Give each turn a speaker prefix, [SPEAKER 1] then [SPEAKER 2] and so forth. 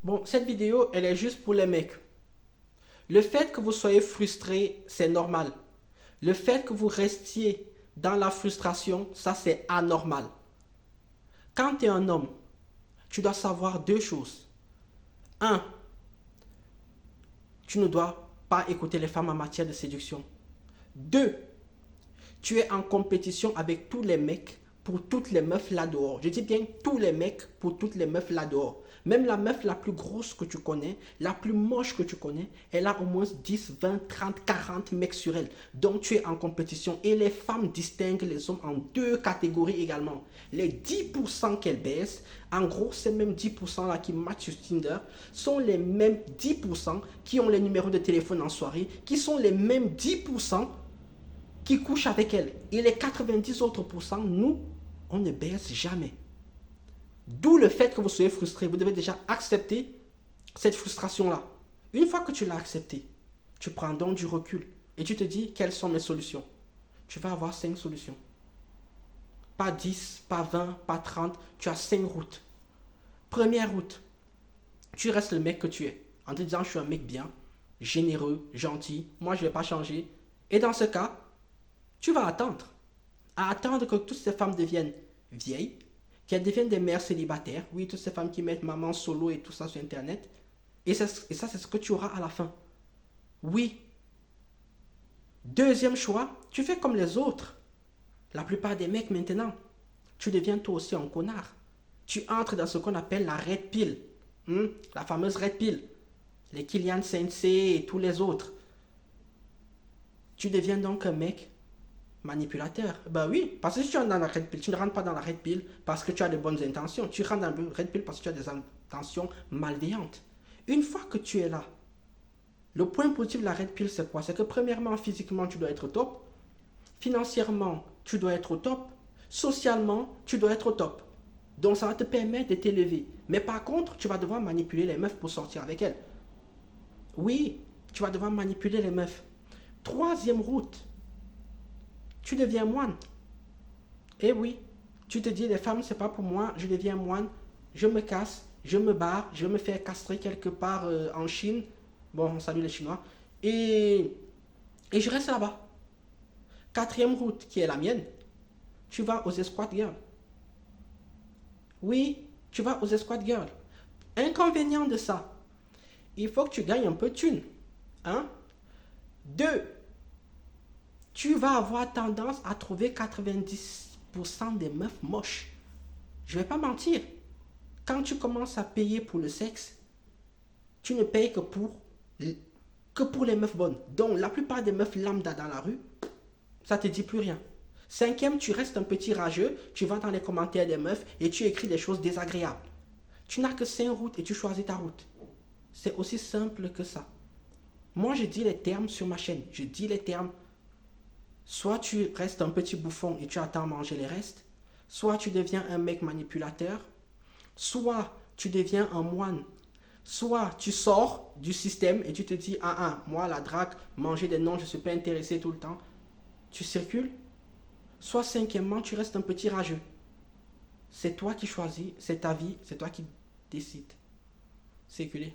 [SPEAKER 1] Bon, cette vidéo, elle est juste pour les mecs. Le fait que vous soyez frustré, c'est normal. Le fait que vous restiez dans la frustration, ça c'est anormal. Quand tu es un homme, tu dois savoir deux choses. Un, tu ne dois pas écouter les femmes en matière de séduction. Deux, tu es en compétition avec tous les mecs pour toutes les meufs là dehors. Je dis bien tous les mecs pour toutes les meufs là dehors. Même la meuf la plus grosse que tu connais, la plus moche que tu connais, elle a au moins 10, 20, 30, 40 mecs sur elle. Donc tu es en compétition. Et les femmes distinguent les hommes en deux catégories également. Les 10% qu'elles baissent, en gros, ces mêmes 10% là qui matchent sur Tinder, sont les mêmes 10% qui ont les numéros de téléphone en soirée, qui sont les mêmes 10% qui couchent avec elle. Et les 90 autres pourcents, nous, on ne baisse jamais. D'où le fait que vous soyez frustré. Vous devez déjà accepter cette frustration-là. Une fois que tu l'as acceptée, tu prends donc du recul et tu te dis quelles sont mes solutions. Tu vas avoir 5 solutions. Pas 10, pas 20, pas 30. Tu as 5 routes. Première route, tu restes le mec que tu es. En te disant je suis un mec bien, généreux, gentil. Moi je ne vais pas changer. Et dans ce cas, tu vas attendre. À attendre que toutes ces femmes deviennent vieilles, qu'elles deviennent des mères célibataires. Oui, toutes ces femmes qui mettent maman solo et tout ça sur Internet. Et ça, c'est ce que tu auras à la fin. Oui. Deuxième choix, tu fais comme les autres. La plupart des mecs maintenant, tu deviens toi aussi un connard. Tu entres dans ce qu'on appelle la red pill. La fameuse red pill. Les Kylian Sensei et tous les autres. Tu deviens donc un mec manipulateur. Ben oui, parce que si tu rentres dans la red pill, tu ne rentres pas dans la red pill parce que tu as de bonnes intentions. Tu rentres dans la red pill parce que tu as des intentions malveillantes. Une fois que tu es là, le point positif de la red pill, c'est quoi? C'est que premièrement, physiquement, tu dois être au top. Financièrement, tu dois être au top. Socialement, tu dois être au top. Donc ça va te permettre de t'élever. Mais par contre, tu vas devoir manipuler les meufs pour sortir avec elles. Oui, tu vas devoir manipuler les meufs. Troisième route, tu deviens moine. Eh oui, tu te dis, les femmes, c'est pas pour moi, je deviens moine, je me casse, je me barre, je vais me faire castrer quelque part en Chine. Bon, on salue les Chinois. Et, et je reste là-bas. Quatrième route, qui est la mienne, tu vas aux escort girls. Oui, tu vas aux escort girls. Inconvénient de ça, il faut que tu gagnes un peu de thunes. Hein? Deux, tu vas avoir tendance à trouver 90% des meufs moches. Je vais pas mentir. Quand tu commences à payer pour le sexe, tu ne payes que pour les meufs bonnes. Donc la plupart des meufs lambda dans la rue, ça te dit plus rien. Cinquième, tu restes un petit rageux, tu vas dans les commentaires des meufs et tu écris des choses désagréables. Tu n'as que 5 routes et tu choisis ta route. C'est aussi simple que ça. Moi, je dis les termes sur ma chaîne. Je dis les termes. Soit tu restes un petit bouffon et tu attends manger les restes, soit tu deviens un mec manipulateur, soit tu deviens un moine, soit tu sors du système et tu te dis, moi la drague, manger des noms, je ne suis pas intéressé tout le temps. Tu circules, soit cinquièmement, tu restes un petit rageux. C'est toi qui choisis, c'est ta vie, c'est toi qui décides. Circuler.